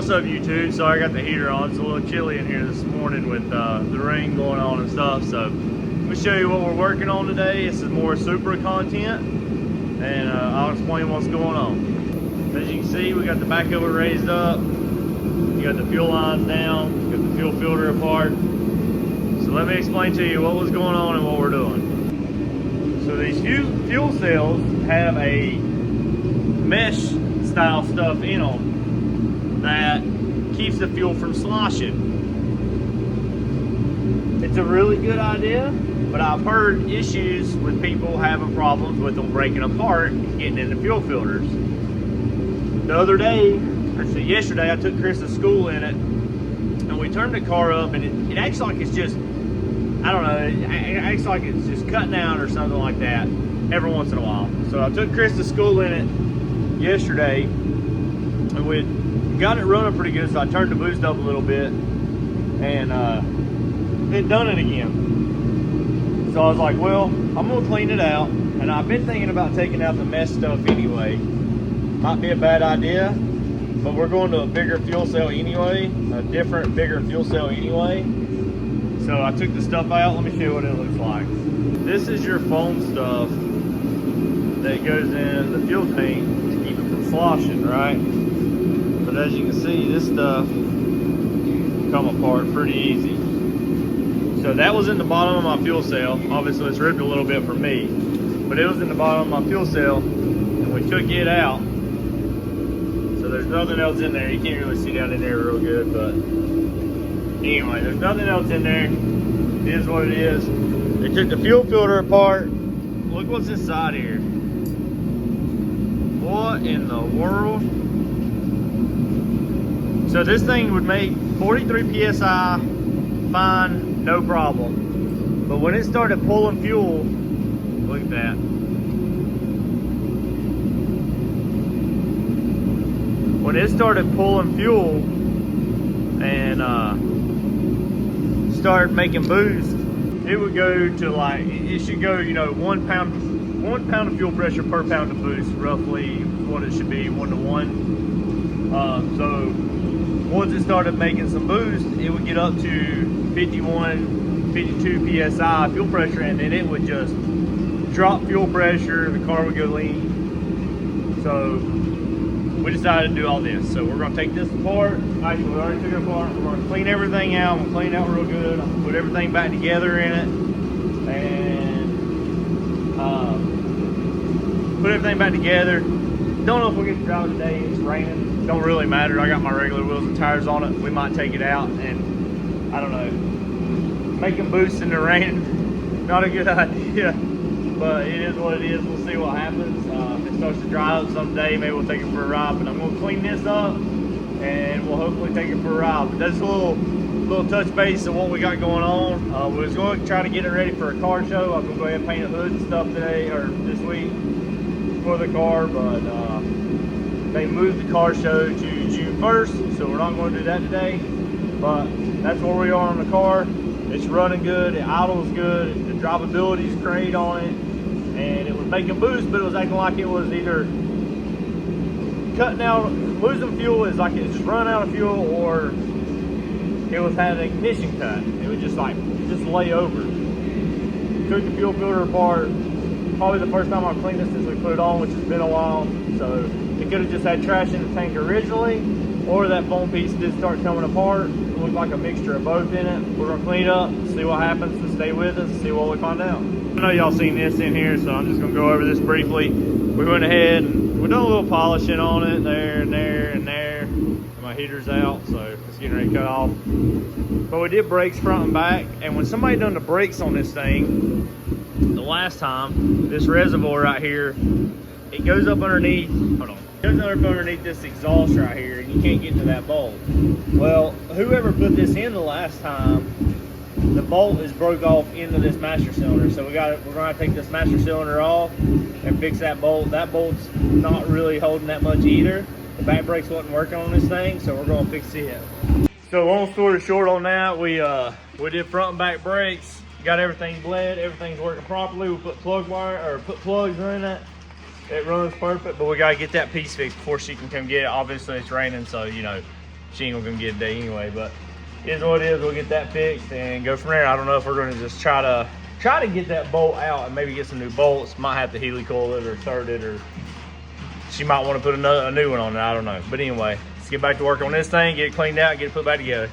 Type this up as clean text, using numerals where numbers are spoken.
What's up, YouTube? Sorry, I got the heater on. It's a little chilly in here this morning with the rain going on and stuff. So let me show you what we're working on today. This is more Supra content, and I'll explain what's going on. As you can see, we got the back of it raised up. You got the fuel lines down. You got the fuel filter apart. So let me explain to you what was going on and what we're doing. So these fuel cells have a mesh style stuff in them that keeps the fuel from sloshing. It's a really good idea, but I've heard issues with people having problems with them breaking apart and getting in the fuel filters. The other day, actually yesterday, I took Chris to school in it, and we turned the car up, and it acts like it's just, I don't know, it acts like it's just cutting out or something like that every once in a while. So I took Chris to school in it yesterday, and we got it running pretty good, so I turned the boost up a little bit, and it done it again. So I was like, well, I'm gonna clean it out, and I've been thinking about taking out the mesh stuff anyway. Might be a bad idea, but we're going to a bigger fuel cell anyway, a different, bigger fuel cell anyway. So I took the stuff out. Let me show you what it looks like. This is your foam stuff that goes in the fuel tank to keep it from sloshing, right? But as you can see, this stuff come apart pretty easy. So that was in the bottom of my fuel cell. Obviously it's ripped a little bit for me, but it was in the bottom of my fuel cell, and we took it out. So there's nothing else in there. You can't really see down in there real good, but anyway, there's nothing else in there. It is what it is. They took the fuel filter apart. Look what's inside here. What in the world? So this thing would make 43 PSI fine, no problem. But when it started pulling fuel, look at that. When it started pulling fuel and started making boost, it would go to like, it should go, you know, 1 pound of fuel pressure per pound of boost, roughly what it should be, 1 to 1. So once it started making some boost, it would get up to 51, 52 PSI fuel pressure, and then it would just drop fuel pressure, the car would go lean. So we decided to do all this. So we're gonna take this apart. Actually, we already took it apart. We're gonna clean everything out. We'll clean it out real good. I'm gonna put everything back together in it, and put everything back together. Don't know if we'll get to drive it today. It's raining. Don't really matter. I got my regular wheels and tires on it. We might take it out, and I don't know. Making boosts in the rain, not a good idea, but it is what it is. We'll see what happens. If it starts to dry up someday, maybe we'll take it for a ride. But I'm gonna clean this up, and we'll hopefully take it for a ride. But that's a little touch base of what we got going on. We was going to try to get it ready for a car show. I'm gonna go ahead and paint the hood and stuff today, or this week, for the car, but they moved the car show to June 1st, so we're not going to do that today. But that's where we are on the car. It's running good, it idles good, the drivability is great on it, and it was making boost, but it was acting like it was either cutting out, losing fuel, is like it's just running out of fuel, or it was having an ignition cut. It would just lay over. Took the fuel filter apart. Probably the first time I've cleaned this since we put it on, which has been a while. So it could have just had trash in the tank originally, or that foam piece did start coming apart. It looked like a mixture of both in it. We're gonna clean it up, see what happens, so stay with us, see what we find out. I know y'all seen this in here, so I'm just gonna go over this briefly. We went ahead and we done a little polishing on it, there and there and there. And my heater's out, so it's getting ready to cut off. But we did brakes front and back, and when somebody done the brakes on this thing, the last time, this reservoir right here, it goes up underneath, hold on, it goes up underneath this exhaust right here, and you can't get to that bolt. Well, whoever put this in the last time, the bolt is broke off into this master cylinder. So we're gonna take this master cylinder off and fix that bolt. That bolt's not really holding that much either. The back brakes wasn't working on this thing, so we're gonna fix it. So long story short on that, we did front and back brakes, got everything bled, everything's working properly. We put plugs in it. It runs perfect, but we gotta get that piece fixed before she can come get it. Obviously it's raining, so you know, she ain't gonna get it today anyway, but it is what it is. We'll get that fixed and go from there. I don't know if we're gonna just try to get that bolt out and maybe get some new bolts. Might have to helicoil it or third it, or she might want to put a new one on it. I don't know. But anyway, let's get back to work on this thing, get it cleaned out, get it put back together.